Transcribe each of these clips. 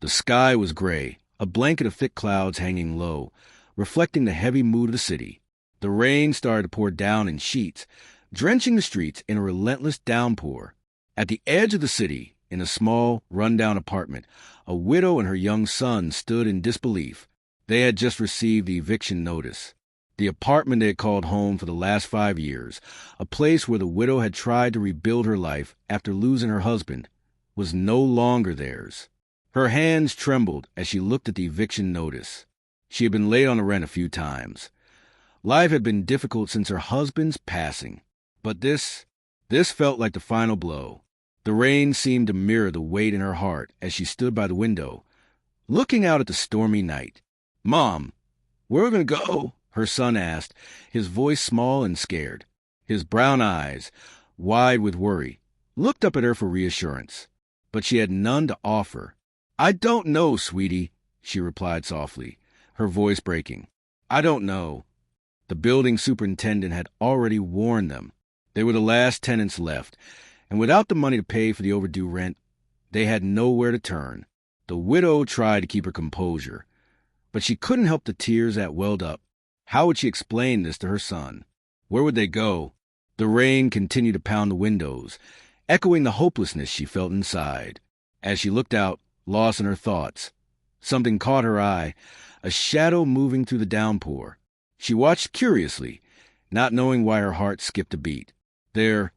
The sky was gray, a blanket of thick clouds hanging low, reflecting the heavy mood of the city. The rain started to pour down in sheets, drenching the streets in a relentless downpour. At the edge of the city, in a small, run-down apartment, a widow and her young son stood in disbelief. They had just received the eviction notice. The apartment they had called home for the last 5 years, a place where the widow had tried to rebuild her life after losing her husband, was no longer theirs. Her hands trembled as she looked at the eviction notice. She had been late on the rent a few times. Life had been difficult since her husband's passing. But this felt like the final blow. The rain seemed to mirror the weight in her heart as she stood by the window, looking out at the stormy night. "Mom, where are we going to go?" her son asked, his voice small and scared. His brown eyes, wide with worry, looked up at her for reassurance, but she had none to offer. "I don't know, sweetie," she replied softly, her voice breaking. "I don't know." The building superintendent had already warned them. They were the last tenants left, and without the money to pay for the overdue rent, they had nowhere to turn. The widow tried to keep her composure, but she couldn't help the tears that welled up. How would she explain this to her son? Where would they go? The rain continued to pound the windows, echoing the hopelessness she felt inside. As she looked out, lost in her thoughts, something caught her eye, a shadow moving through the downpour. She watched curiously, not knowing why her heart skipped a beat. There,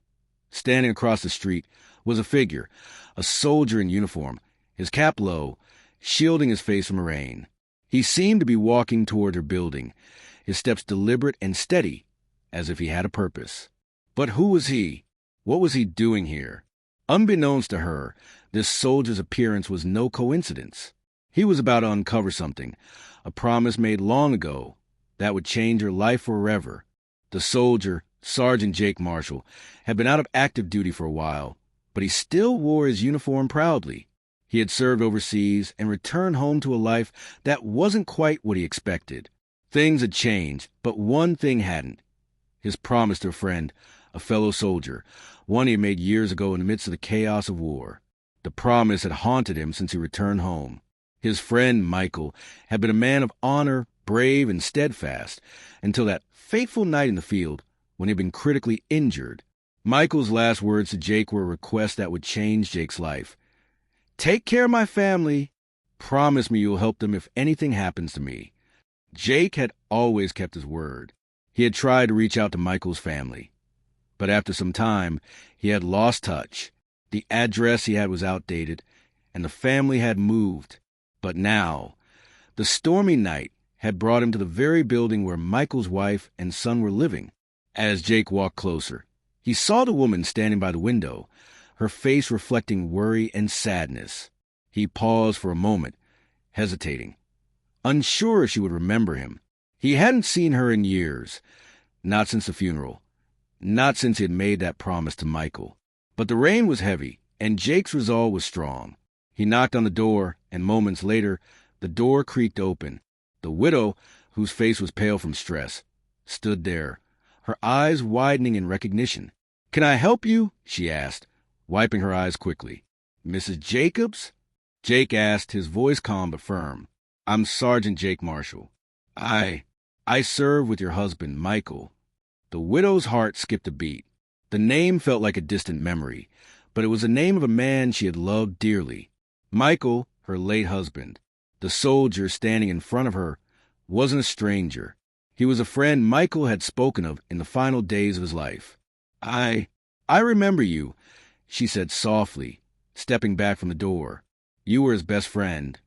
standing across the street, was a figure, a soldier in uniform, his cap low, shielding his face from the rain. He seemed to be walking toward her building, his steps deliberate and steady, as if he had a purpose. But who was he? What was he doing here? Unbeknownst to her, this soldier's appearance was no coincidence. He was about to uncover something, a promise made long ago, that would change her life forever. The soldier, Sergeant Jake Marshall, had been out of active duty for a while, but he still wore his uniform proudly. He had served overseas and returned home to a life that wasn't quite what he expected. Things had changed, but one thing hadn't. His promise to a friend, a fellow soldier, one he had made years ago in the midst of the chaos of war. The promise had haunted him since he returned home. His friend, Michael, had been a man of honor, brave and steadfast, until that fateful night in the field when he had been critically injured. Michael's last words to Jake were a request that would change Jake's life. "Take care of my family. Promise me you'll help them if anything happens to me." Jake had always kept his word. He had tried to reach out to Michael's family, but after some time, he had lost touch. The address he had was outdated, and the family had moved. But now, the stormy night had brought him to the very building where Michael's wife and son were living. As Jake walked closer, he saw the woman standing by the window, her face reflecting worry and sadness. He paused for a moment, hesitating, unsure if she would remember him. He hadn't seen her in years, not since the funeral, not since he had made that promise to Michael. But the rain was heavy, and Jake's resolve was strong. He knocked on the door, and moments later, the door creaked open. The widow, whose face was pale from stress, stood there, her eyes widening in recognition. "Can I help you?" she asked, wiping her eyes quickly. "Mrs. Jacobs?" Jake asked, his voice calm but firm. "I'm Sergeant Jake Marshall. I serve with your husband, Michael." The widow's heart skipped a beat. The name felt like a distant memory, but it was the name of a man she had loved dearly. Michael, her late husband. The soldier standing in front of her wasn't a stranger. He was a friend Michael had spoken of in the final days of his life. I remember you," she said softly, stepping back from the door. "You were his best friend."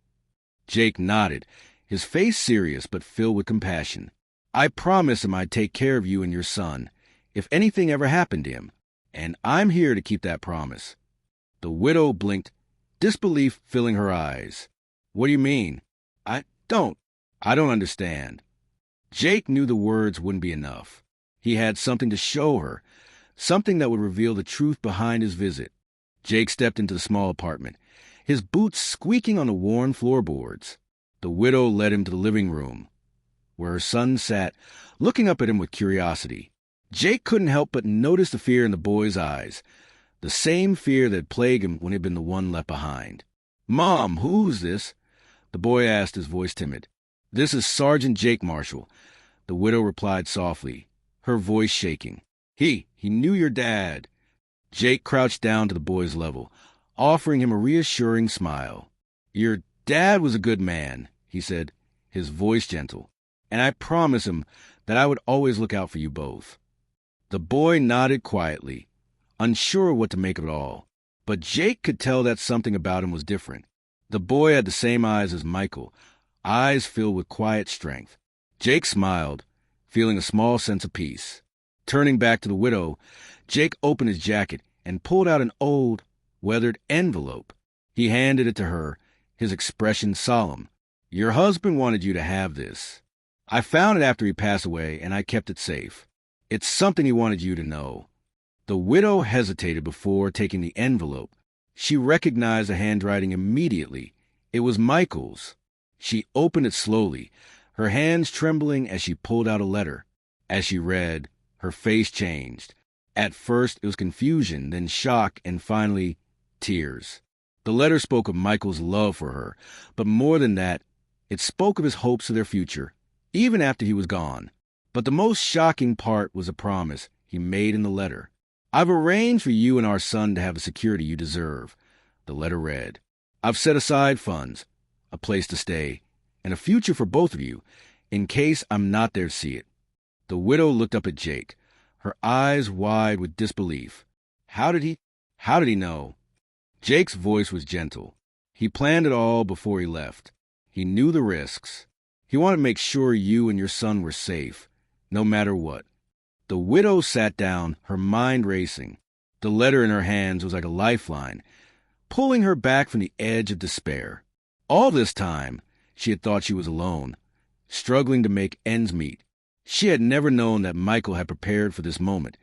Jake nodded, his face serious but filled with compassion. "I promised him I'd take care of you and your son, if anything ever happened to him, and I'm here to keep that promise." The widow blinked, disbelief filling her eyes. "What do you mean? I don't understand." Jake knew the words wouldn't be enough. He had something to show her, something that would reveal the truth behind his visit. Jake stepped into the small apartment, his boots squeaking on the worn floorboards. The widow led him to the living room, where her son sat, looking up at him with curiosity. Jake couldn't help but notice the fear in the boy's eyes, the same fear that plagued him when he had been the one left behind. "Mom, who's this?" the boy asked, his voice timid. "This is Sergeant Jake Marshall," the widow replied softly, her voice shaking. He knew your dad." Jake crouched down to the boy's level, offering him a reassuring smile. "Your dad was a good man," he said, his voice gentle, "and I promised him that I would always look out for you both." The boy nodded quietly, unsure what to make of it all. But Jake could tell that something about him was different. The boy had the same eyes as Michael, eyes filled with quiet strength. Jake smiled, feeling a small sense of peace. Turning back to the widow, Jake opened his jacket and pulled out an old, weathered envelope. He handed it to her, his expression solemn. "Your husband wanted you to have this. I found it after he passed away, and I kept it safe. It's something he wanted you to know." The widow hesitated before taking the envelope. She recognized the handwriting immediately. It was Michael's. She opened it slowly, her hands trembling as she pulled out a letter. As she read, her face changed. At first, it was confusion, then shock, and finally, tears. The letter spoke of Michael's love for her, but more than that, it spoke of his hopes for their future, even after he was gone. But the most shocking part was a promise he made in the letter. "I've arranged for you and our son to have the security you deserve," the letter read. "I've set aside funds, a place to stay, and a future for both of you, in case I'm not there to see it." The widow looked up at Jake, her eyes wide with disbelief. How did he know? Jake's voice was gentle. He planned it all before he left. He knew the risks. He wanted to make sure you and your son were safe, no matter what. The widow sat down, her mind racing. The letter in her hands was like a lifeline, pulling her back from the edge of despair. All this time, she had thought she was alone, struggling to make ends meet. She had never known that Michael had prepared for this moment,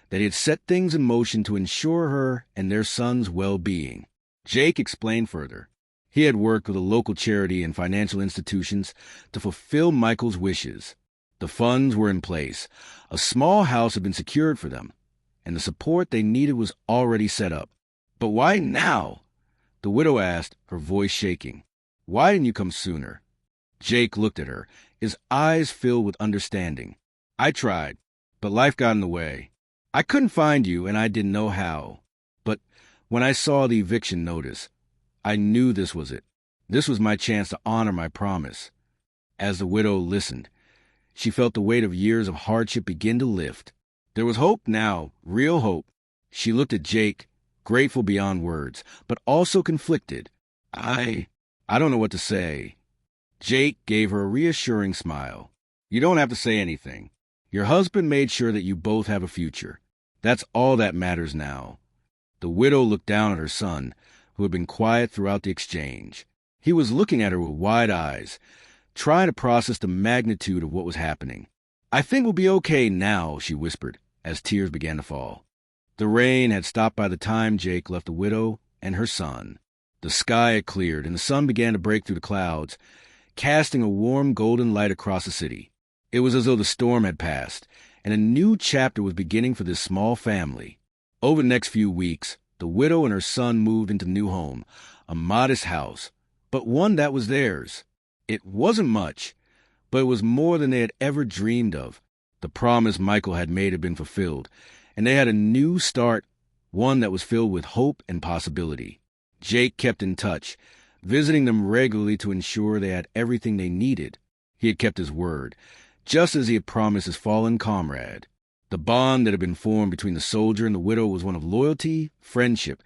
that he had set things in motion to ensure her and their son's well-being. Jake explained further. He had worked with a local charity and financial institutions to fulfill Michael's wishes. The funds were in place. A small house had been secured for them, and the support they needed was already set up. "But why now?" the widow asked, her voice shaking. "Why didn't you come sooner?" Jake looked at her, his eyes filled with understanding. "I tried, but life got in the way. I couldn't find you, and I didn't know how. But when I saw the eviction notice, I knew this was it. This was my chance to honor my promise." As the widow listened, she felt the weight of years of hardship begin to lift. There was hope now, real hope. She looked at Jake, grateful beyond words, but also conflicted. I don't know what to say." Jake gave her a reassuring smile. "You don't have to say anything. Your husband made sure that you both have a future. That's all that matters now." The widow looked down at her son, who had been quiet throughout the exchange. He was looking at her with wide eyes, trying to process the magnitude of what was happening. "I think we'll be okay now," she whispered, as tears began to fall. The rain had stopped by the time Jake left the widow and her son. The sky had cleared, and the sun began to break through the clouds, casting a warm golden light across the city. It was as though the storm had passed, and a new chapter was beginning for this small family. Over the next few weeks, the widow and her son moved into the new home, a modest house, but one that was theirs. It wasn't much, but it was more than they had ever dreamed of. The promise Michael had made had been fulfilled, and they had a new start, one that was filled with hope and possibility. Jake kept in touch, visiting them regularly to ensure they had everything they needed. He had kept his word, just as he had promised his fallen comrade. The bond that had been formed between the soldier and the widow was one of loyalty, friendship,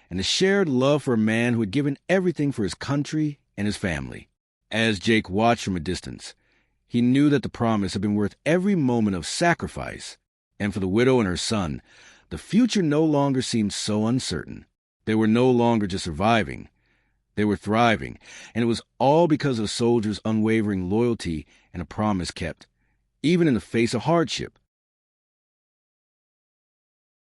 and a shared love for a man who had given everything for his country and his family. As Jake watched from a distance, he knew that the promise had been worth every moment of sacrifice, and for the widow and her son, the future no longer seemed so uncertain. They were no longer just surviving. They were thriving, and it was all because of the soldier's unwavering loyalty and a promise kept, even in the face of hardship.